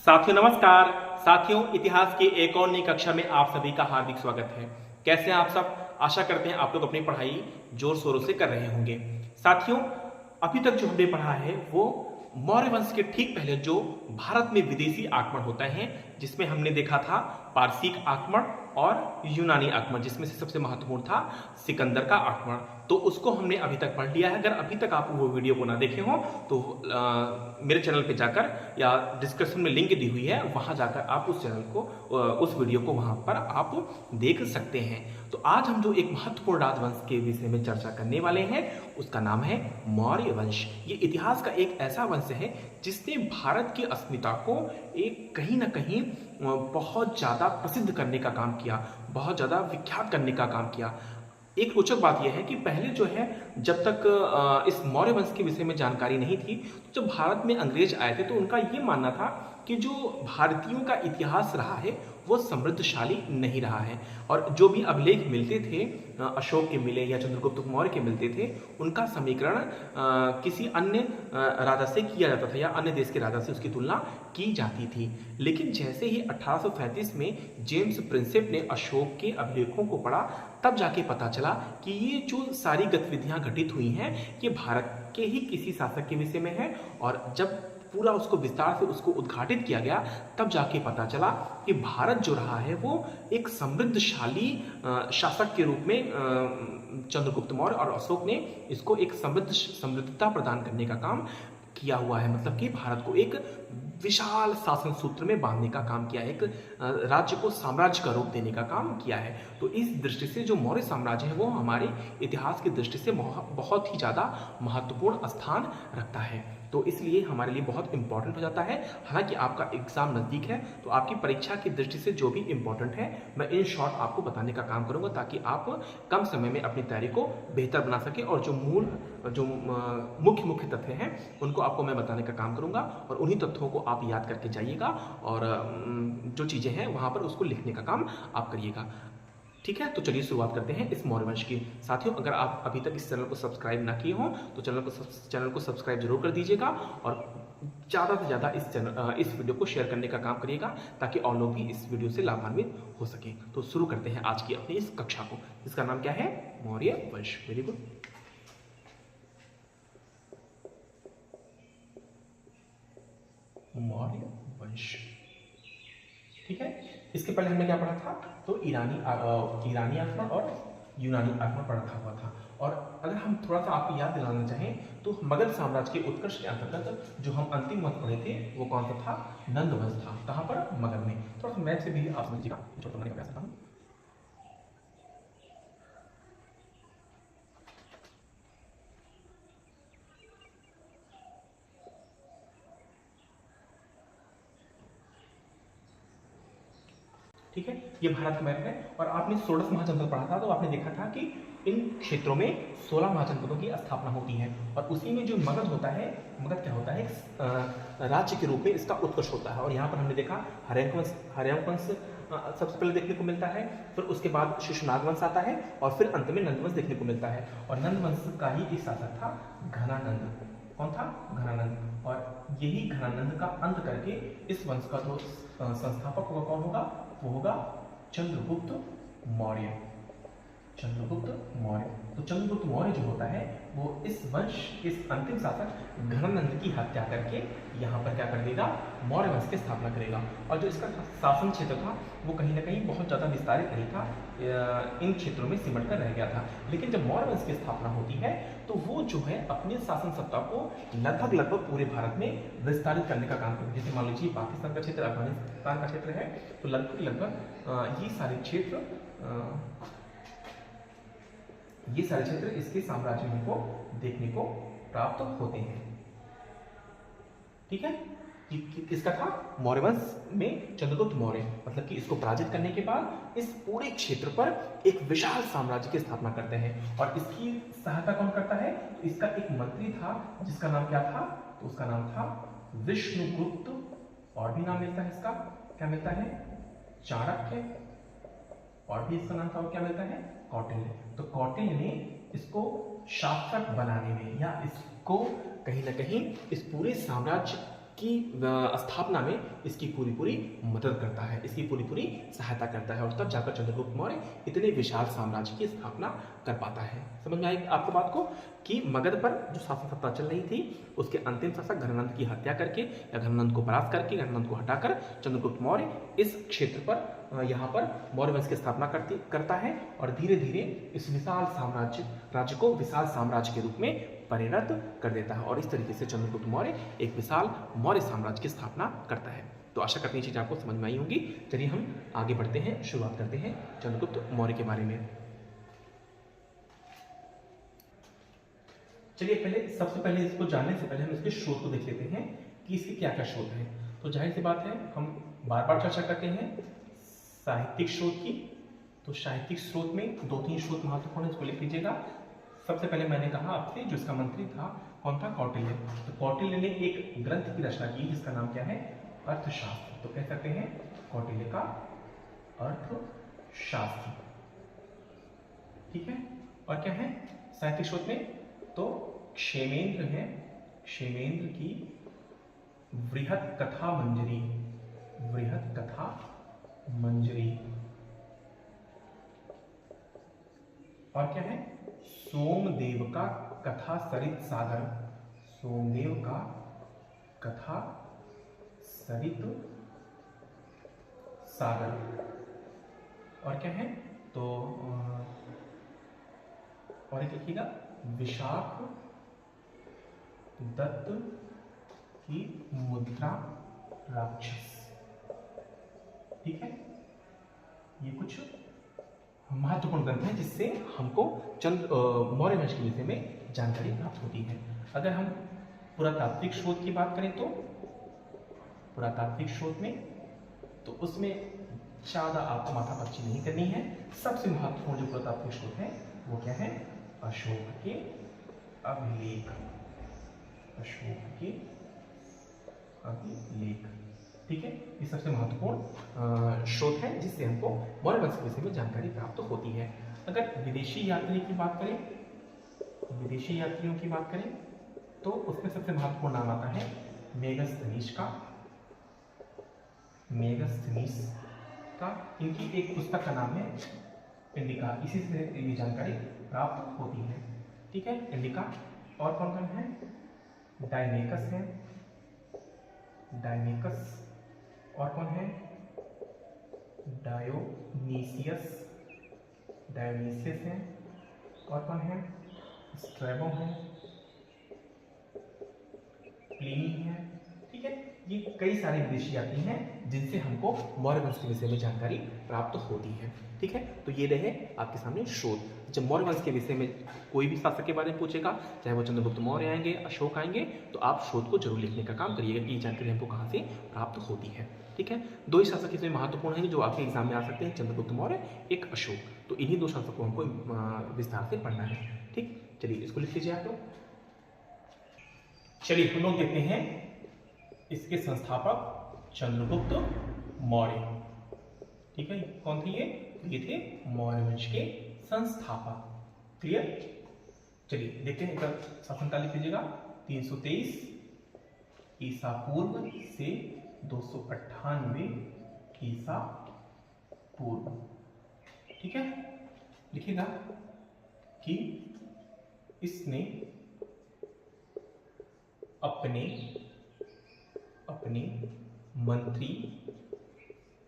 साथियों नमस्कार। साथियों इतिहास की एक और नई कक्षा में आप सभी का हार्दिक स्वागत है। कैसे हैं आप सब? आशा करते हैं आप लोग अपनी पढ़ाई जोर शोरों से कर रहे होंगे। साथियों अभी तक जो हमने पढ़ा है वो मौर्य वंश के ठीक पहले जो भारत में विदेशी आक्रमण होता है, जिसमें हमने देखा था पारसिक आक्रमण और यूनानी आक्रमण, जिसमें से सबसे महत्वपूर्ण था सिकंदर का आक्रमण। तो उसको हमने अभी तक पढ़ लिया है। अगर अभी तक आप वो वीडियो को ना देखे हो तो मेरे चैनल पे जाकर या डिस्क्रिप्शन में लिंक दी हुई है, वहां जाकर आप उस चैनल को उस वीडियो को वहां पर आप देख सकते हैं। तो आज हम जो एक महत्वपूर्ण राजवंश के विषय में चर्चा करने वाले हैं उसका नाम है मौर्य वंश। ये इतिहास का एक ऐसा वंश है जिसने भारत की अस्मिता को एक कहीं ना कहीं बहुत ज्यादा प्रसिद्ध करने का काम किया, बहुत ज्यादा विख्यात करने का काम किया। एक रोचक बात यह है कि पहले जो है जब तक इस मौर्य वंश के विषय में जानकारी नहीं थी, तो जब भारत में अंग्रेज आए थे तो उनका ये मानना था कि जो भारतीयों का इतिहास रहा है वो समृद्धशाली नहीं रहा है, और जो भी अभिलेख मिलते थे अशोक के मिले या चंद्रगुप्त मौर्य के मिलते थे, उनका समीकरण किसी अन्य राजा से किया जाता था या अन्य देश के राजा से उसकी तुलना की जाती थी। लेकिन जैसे ही 1835 में जेम्स प्रिंसेप ने अशोक के अभिलेखों को पढ़ा, तब जाके पता चला कि ये जो सारी गतिविधियां घटित हुई हैं ये भारत के ही किसी शासक के विषय में है। और जब पूरा उसको विस्तार से उसको उद्घाटित किया गया, तब जाके पता चला कि भारत जो रहा है वो एक समृद्धशाली शासक के रूप में चंद्रगुप्त मौर्य और अशोक ने इसको एक समृद्धता प्रदान करने का काम किया हुआ है। मतलब कि भारत को एक विशाल शासन सूत्र में बांधने का काम किया है, एक राज्य को साम्राज्य का रूप देने का काम किया है। तो इस दृष्टि से जो मौर्य साम्राज्य है वो हमारे इतिहास की दृष्टि से बहुत ही ज्यादा महत्वपूर्ण स्थान रखता है। तो इसलिए हमारे लिए बहुत इंपॉर्टेंट हो जाता है। हालांकि आपका एग्जाम नजदीक है तो आपकी परीक्षा की दृष्टि से जो भी इंपॉर्टेंट है मैं इन शॉर्ट आपको बताने का काम करूंगा, ताकि आप कम समय में अपनी तैयारी को बेहतर बना सके। और जो मुख्य तथ्य हैं उनको आपको मैं बताने का काम करूंगा, और उन्हीं तथ्यों को आप याद करके जाइएगा और जो चीजें हैं वहां पर उसको लिखने का काम आप करिएगा। ठीक है, तो चलिए शुरुआत करते हैं इस मौर्य वंश की। साथियों अगर आप अभी तक इस चैनल को सब्सक्राइब ना किए हों तो चैनल को सब्सक्राइब जरूर कर दीजिएगा, और ज़्यादा से ज़्यादा इस वीडियो को शेयर करने का काम करिएगा, ताकि और लोग भी इस वीडियो से लाभान्वित हो सकें। तो शुरू करते हैं आज की अपनी इस कक्षा को, जिसका नाम क्या है? मौर्य वंश। Very good. मौर्य वंश, ठीक है। इसके पहले हमने क्या पढ़ा था? तो ईरानी आक्रमण और यूनानी आक्रमण पढ़ा हुआ था। और अगर हम थोड़ा सा आपको याद दिलाना चाहें तो मगध साम्राज्य के उत्कर्ष के अंतर्गत जो हम अंतिम वंश पढ़े थे वो कौन सा था? नंद वंश था। कहां पर? मगध में। थोड़ा सा मैप से भी आप समझिएगा, छोटा बनाने का प्रयास करता हूं। ठीक है, ये भारत का मैप है। और आपने 16 महाजनपद पढ़ा था तो आपने देखा था कि इन क्षेत्रों में 16 महाजनपदों की स्थापना होती है, और उसी में जो मगध होता है, मगध क्या होता है? राज्य के रूप में इसका उत्कर्ष होता है। और यहाँ पर हमने देखा हर्यंक वंश सबसे पहले देखने को मिलता है, फिर उसके बाद शिशुनाग वंश आता है, और फिर अंत में नंद वंश देखने को मिलता है। और नंद वंश का ही एक शासक था घनानंद। कौन था? घनानंद। और यही घनानंद का अंत करके इस वंश का जो संस्थापक होगा कौन होगा? वो होगा चंद्रगुप्त मौर्य। चंद्रगुप्त मौर्य। तो चंद्रगुप्त मौर्य जो होता है वो इस वंश इस अंतिम शासक घनानंद की हत्या करके यहाँ पर क्या कर देगा? मौर्य वंश की स्थापना करेगा। और जो इसका शासन क्षेत्र था वो कहीं ना कहीं बहुत ज्यादा विस्तारित नहीं था, इन क्षेत्रों में सिमट कर रह गया था। लेकिन जब मौर्य वंश की स्थापना होती है तो वो जो है अपने शासन सत्ता को लगभग पूरे भारत में विस्तारित करने का काम करते हैं। जैसे मान लीजिए पाकिस्तान का क्षेत्र, अफगानिस्तान का क्षेत्र है, तो लगभग ये सारे क्षेत्र इसके साम्राज्य में को देखने को प्राप्त होते हैं। ठीक है, इसका था मौर्य वंश में चंद्रगुप्त मौर्य, मतलब कि इसको पराजित करने के बाद इस पूरे क्षेत्र पर एक विशाल साम्राज्य की स्थापना करते हैं। और इसकी सहायता कौन करता है? इसका एक मंत्री था जिसका नाम क्या था? तो उसका नाम था विष्णुगुप्त। और भी नाम मिलता है इसका, क्या मिलता है? चाणक्य। और भी इसका नाम था, क्या मिलता है? कौटिल्य। तो कौटिल्य ने इसको शासक बनाने में या इसको कहीं ना कहीं इस पूरे साम्राज्य की स्थापना में इसकी पूरी मदद करता है, इसकी पूरी सहायता करता है, और तब जाकर चंद्रगुप्त मौर्य इतने विशाल साम्राज्य की स्थापना कर पाता है। समझ में आई आपको बात को कि मगध पर जो शासन सत्ता चल रही थी उसके अंतिम शासक घनानंद की हत्या करके या घनानंद को परास्त करके, घनानंद को हटाकर चंद्रगुप्त मौर्य इस क्षेत्र पर यहाँ पर मौर्य वंश की स्थापना करता है और धीरे धीरे इस विशाल राज्य को विशाल साम्राज्य के रूप में परिणत कर देता है, और इस तरीके से चंद्रगुप्त मौर्य एक विशाल मौर्य साम्राज्य की स्थापना करता है। तो आशा करते हैं चीज़ आपको समझ में आई होंगी। चलिए हम आगे बढ़ते हैं, शुरुआत करते हैं चंद्रगुप्त मौर्य के बारे में। चलिए सबसे पहले इसको जानने से पहले हम इसके स्रोत को देख लेते हैं कि इसके क्या क्या स्रोत हैं। तो जाहिर सी बात है हम बार बार चर्चा करते हैं साहित्यिक स्रोत की। तो साहित्यिक स्रोत में 2-3 स्रोत महत्वपूर्ण, इसको लिख लीजिएगा। सबसे पहले मैंने कहा आपसे जो इसका मंत्री था कौन था, कौटिल्य। तो कौटिल्य ने एक ग्रंथ की रचना की जिसका नाम क्या है, अर्थशास्त्र। तो कह सकते हैं कौटिल्य का अर्थशास्त्र, ठीक है। और क्या है साहित्यिक स्रोत में, तो क्षेमेंद्र है, क्षेमेंद्र की वृहत कथा मंजरी, वृहत कथा मंजरी। और क्या है, सोमदेव का कथा सरित सागर, सोमदेव का कथा सरित सागर। और क्या है, तो और एक लिखिएगा विशाख दत्त की मुद्रा राक्षस, ठीक है। ये कुछ महत्वपूर्ण ग्रंथ है जिससे हमको मौर्य वंश के विषय में जानकारी प्राप्त होती है। अगर हम पुरातात्विक स्रोत की बात करें तो पुरातात्विक स्रोत में तो उसमें ज्यादा आपको माथापच्ची नहीं करनी है। सबसे महत्वपूर्ण जो पुरातात्विक स्रोत है वो क्या है, अशोक के अभिलेख, अशोक के अभिलेख, ठीक है। ये सबसे महत्वपूर्ण स्रोत है जिससे हमको मौर्य वंश के विषय में जानकारी प्राप्त होती है। अगर विदेशी यात्री की बात करें, विदेशी यात्रियों की बात करें तो उसमें सबसे महत्वपूर्ण नाम आता है मेगस्थनीज का, मेगस्थनीज का। इनकी एक पुस्तक का नाम है इंडिका, इसी से ये जानकारी प्राप्त होती है, ठीक है, इंडिका। और कौन कौन है, डायमेकस है, डायमेकस। और कौन है, डायोनीसियस, डायोनीसियस है। और कौन है, स्ट्रैबो है, प्लिनी है, ठीक है। ये कई सारे विदेशी यात्री हैं जिनसे हमको मौर्य वंश के विषय में जानकारी प्राप्त होती है, ठीक है। तो ये रहे आपके सामने स्रोत। जब मौर्य वंश के विषय में कोई भी शासक के बारे में पूछेगा, चाहे वो चंद्रगुप्त मौर्य आएंगे, अशोक आएंगे, तो आप स्रोत को जरूर लिखने का काम करिएगा कि ये जानकारी हमको कहाँ से प्राप्त होती है, ठीक है। 2 ही शासक इसमें महत्वपूर्ण हैं जो आपके एग्जाम में आ सकते हैं, चंद्रगुप्त मौर्य, एक अशोक। तो इन्हीं 2 शासकों को हमको विस्तार से पढ़ना है, ठीक। चलिए इसको लिख लीजिए आप लोग। चलिए हम लोग देखते हैं इसके संस्थापक चंद्रगुप्त मौर्य, ठीक है। कौन थे ये थे मौर्य वंश के संस्थापक, क्लियर। चलिए देखते हैं इनका शासनकाल लिख लीजिएगा। 323 ईसा पूर्व से 298 ईसा पूर्व, ठीक है। लिखिएगा कि इसने अपने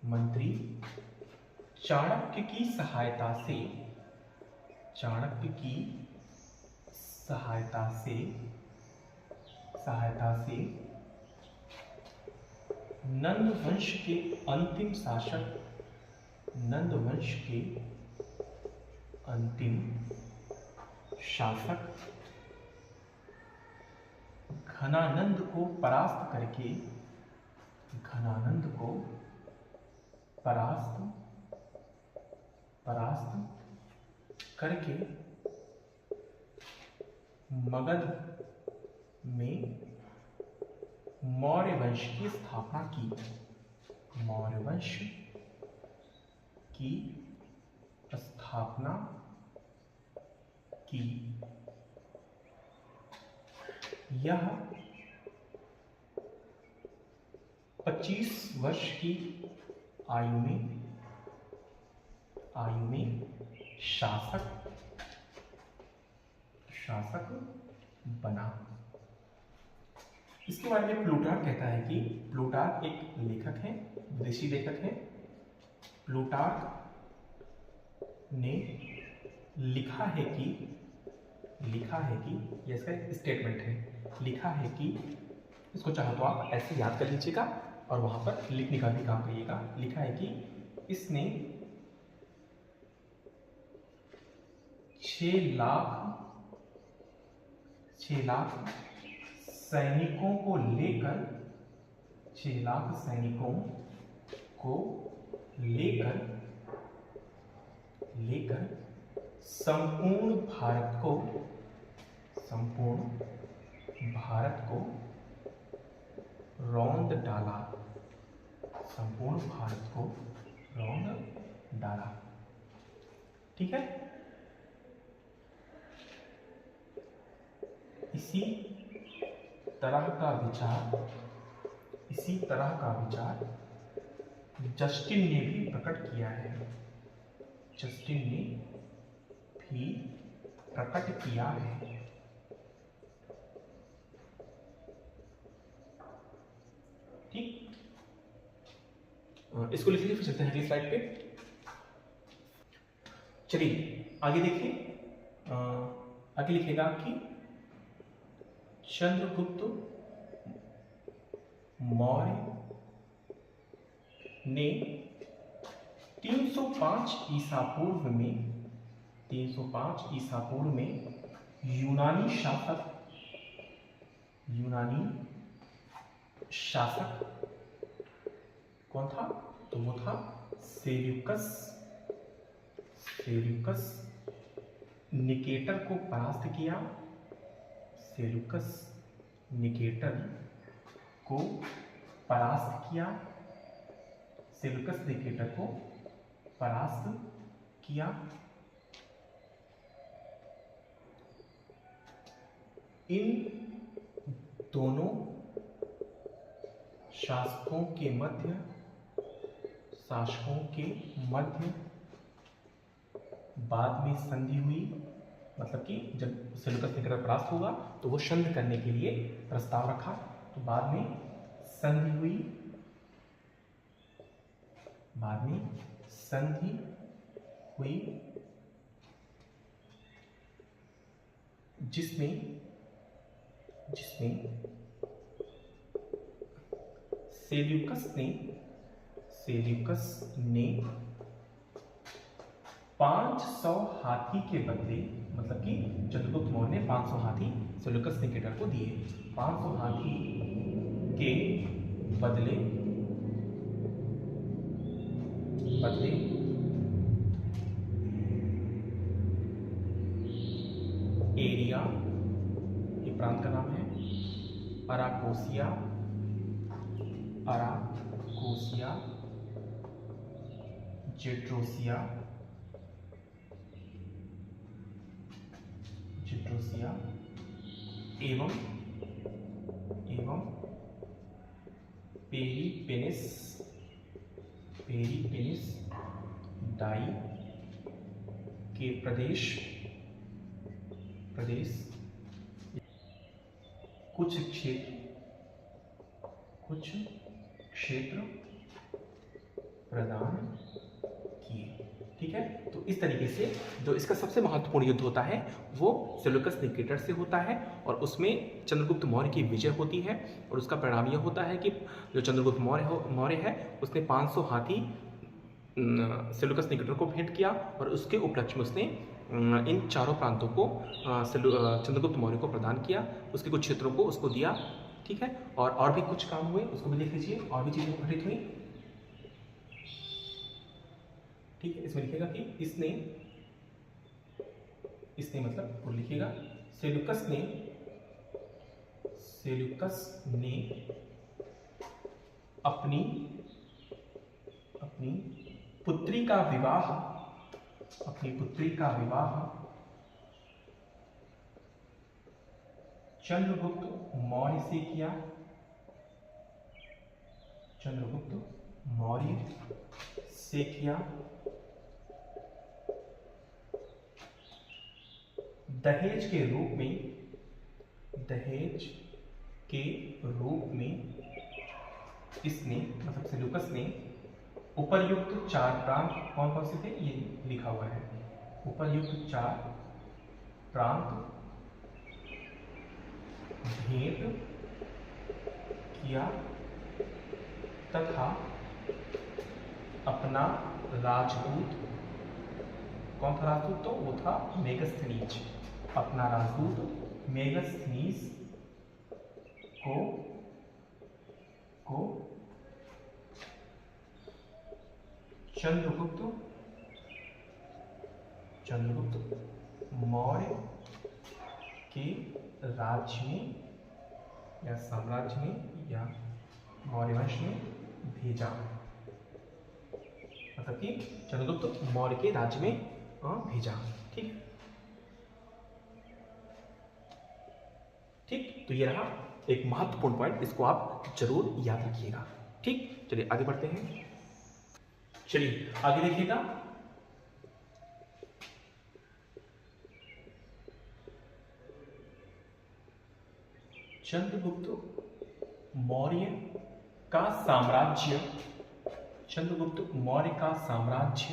मंत्री चाणक्य की सहायता से नंद वंश के अंतिम शासक घनानंद को परास्त करके मगध में मौर्य वंश की स्थापना की, मौर्य वंश की स्थापना की। यह 25 वर्ष की आयु में शासक बना। इसके बारे में प्लूटार्क कहता है कि प्लूटार्क एक लेखक है, विदेशी लेखक है। प्लूटार्क ने लिखा है कि यह इसका एक स्टेटमेंट है, लिखा है कि, इसको चाहो तो आप ऐसे याद कर लीजिएगा और वहां पर लिखने का भी काम करिएगा। लिखा है कि इसने 6 लाख सैनिकों को लेकर 6 लाख सैनिकों को लेकर संपूर्ण भारत को रौंद डाला। संपूर्ण भारत को रौंद डाला। ठीक है। इसी तरह का विचार जस्टिन ने भी प्रकट किया है। ठीक। इसको लिख लीजिए, फिर चलते हैं अगली स्लाइड पे। चलिए आगे देखिए। आगे लिखेगा कि चंद्रगुप्त मौर्य ने 305 ईसा पूर्व में यूनानी शासक कौन था? तो वो था सेल्यूकस निकेटर को परास्त किया। सेल्यूकस निकेटर को परास्त किया। इन दोनों शासकों के मध्य बाद में संधि हुई। मतलब कि जब सेल्यूकस निकेटर परास्त होगा तो वो संधि करने के लिए प्रस्ताव रखा, तो बाद में संधि हुई जिसमें सेल्यूकस ने 500 हाथी के बदले, मतलब कि चंद्रगुप्त मौर्य ने 500 हाथी सेल्यूकस निकेटर को दिए। 500 हाथी के बदले एरिया, ये प्रांत का नाम है, अराकोसिया, जेट्रोसिया एवं पेरिपेनिस डाई के प्रदेश कुछ क्षेत्र प्रदान किए। ठीक है। तो इस तरीके से जो इसका सबसे महत्वपूर्ण युद्ध होता है वो सेल्यूकस निकेटर से होता है और उसमें चंद्रगुप्त मौर्य की विजय होती है और उसका परिणाम यह होता है कि जो चंद्रगुप्त मौर्य है उसने 500 हाथी सेल्यूकस निकेटर को भेंट किया और उसके उपलक्ष्य में उसने इन चारों प्रांतों को चंद्रगुप्त मौर्य को प्रदान किया, उसके कुछ क्षेत्रों को उसको दिया। ठीक है। और भी कुछ काम हुए, उसको भी देख लीजिए, और भी चीजें घटित हुई। ठीक है। इसमें लिखेगा कि इसने मतलब वो लिखेगा सेल्यूकस ने अपनी पुत्री का विवाह चंद्रगुप्त मौर्य से किया। चंद्रगुप्त मौर्य से किया दहेज के रूप में इसने मतलब सेल्यूकस ने उपर्युक्त 4 प्रांत, कौन कौन से थे ये लिखा हुआ है, उपर्युक्त 4 प्रांत भेंट किया तथा अपना राजदूत, कौन था राजदूत, तो वो था मेगस्थनीज, अपना राजदूत मेगस्थनीज को चंद्रगुप्त मौर्य के राज्य में या साम्राज्य में या मौर्य वंश में भेजा, मतलब कि चंद्रगुप्त मौर्य के राज्य में भेजा। ठीक ठीक, तो ये रहा एक महत्वपूर्ण पॉइंट, इसको आप जरूर याद रखिएगा। ठीक, चलिए आगे बढ़ते हैं। चलिए आगे देखिएगा, चंद्रगुप्त मौर्य का साम्राज्य, चंद्रगुप्त मौर्य का साम्राज्य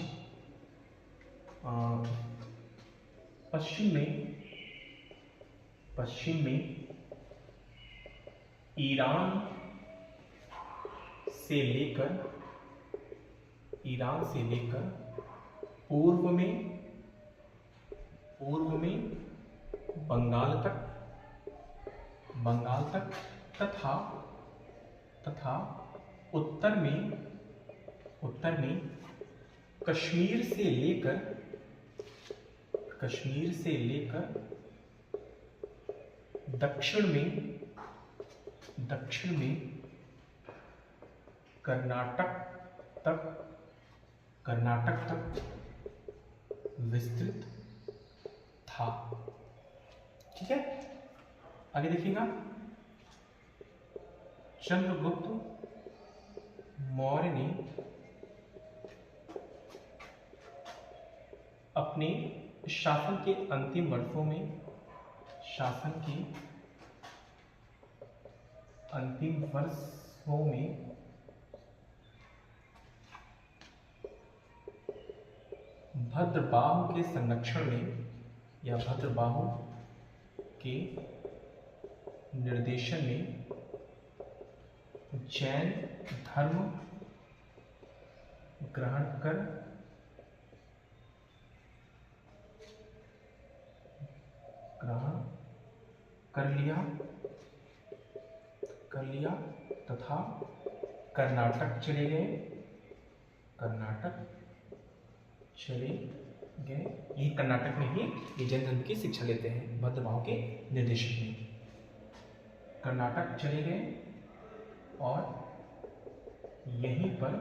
पश्चिम में ईरान से लेकर पूर्व में बंगाल तक तथा उत्तर में कश्मीर से लेकर दक्षिण में कर्नाटक तक विस्तृत था। ठीक है, आगे देखिएगा, चंद्रगुप्त मौर्य ने अपने शासन के अंतिम वर्षों में भद्रबाहु के संरक्षण में या भद्रबाहु के निर्देशन में जैन धर्म ग्रहण कर लिया तथा कर्नाटक चले गए। यही कर्नाटक में ही ये जैन धर्म की शिक्षा लेते हैं, भद्रबाहु के निर्देशन में कर्नाटक चले गए और यहीं पर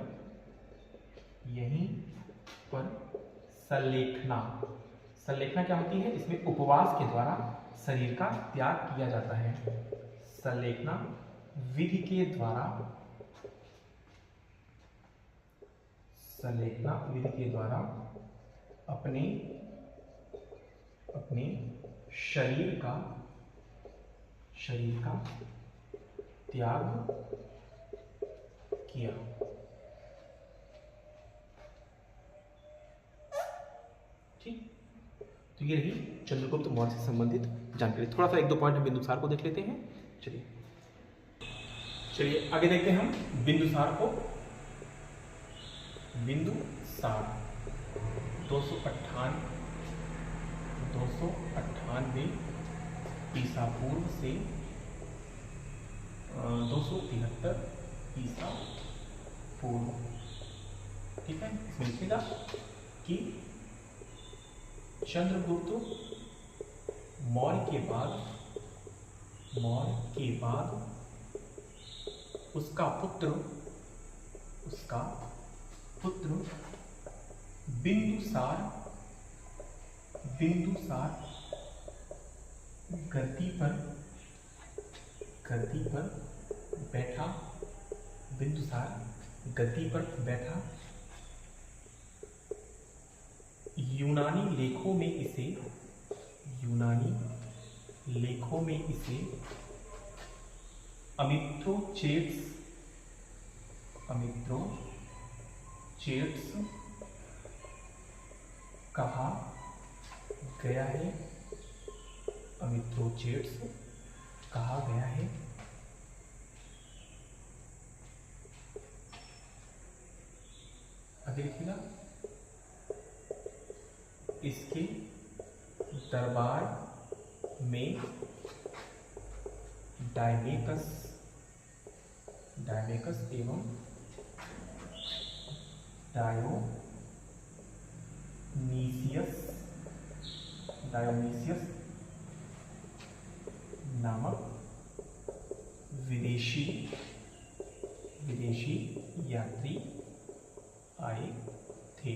सल्लेखना क्या होती है, इसमें उपवास के द्वारा शरीर का त्याग किया जाता है। सल्लेखना विधि के द्वारा अपने शरीर का त्याग किया। ठीक, तो ये रही चंद्रगुप्त मौर्य से संबंधित जानकारी। थोड़ा सा 1-2 पॉइंट हम बिंदुसार को देख लेते हैं। चलिए आगे देखते हैं हम बिंदुसार को। बिंदुसार 298 ईसा पूर्व से 273 ईसा पूर्व। ठीक है, इसमें लिखेगा कि चंद्रगुप्त मौर्य के बाद उसका पुत्र बिंदुसार गद्दी पर बैठा। बिंदुसार गद्दी पर बैठा। यूनानी लेखों में इसे अमित्रोचेट्स कहा गया है। अमित्रोचेट्स कहा गया है। आगे लिखिएगा, इसके दरबार में डायमेकस एवं डायोनीसियस नामक विदेशी यात्री आए थे।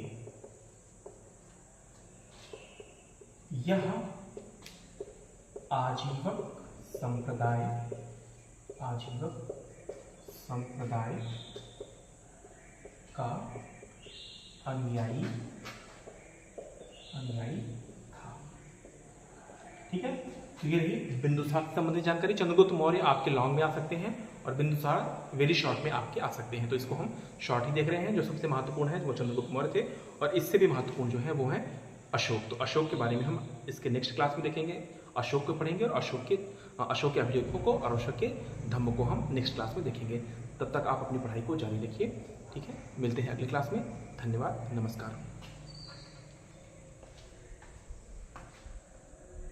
यह आजीवक संप्रदाय का अनुयायी था। ठीक है, तो ये रही बिंदुसार से संबंधित जानकारी। चंद्रगुप्त मौर्य आपके लॉन्ग में आ सकते हैं और बिंदुसार वेरी शॉर्ट में आपके आ सकते हैं, तो इसको हम शॉर्ट ही देख रहे हैं। जो सबसे महत्वपूर्ण है वो चंद्रगुप्त मौर्य थे, और इससे भी महत्वपूर्ण जो है वो है अशोक। तो अशोक के बारे में हम इसके नेक्स्ट क्लास में देखेंगे, अशोक को पढ़ेंगे, और अशोक के अभिलेखों को और अशोक के धम्म को हम नेक्स्ट क्लास में देखेंगे। तब तक आप अपनी पढ़ाई को जारी रखिए। ठीक है, मिलते हैं अगली क्लास में। धन्यवाद, नमस्कार।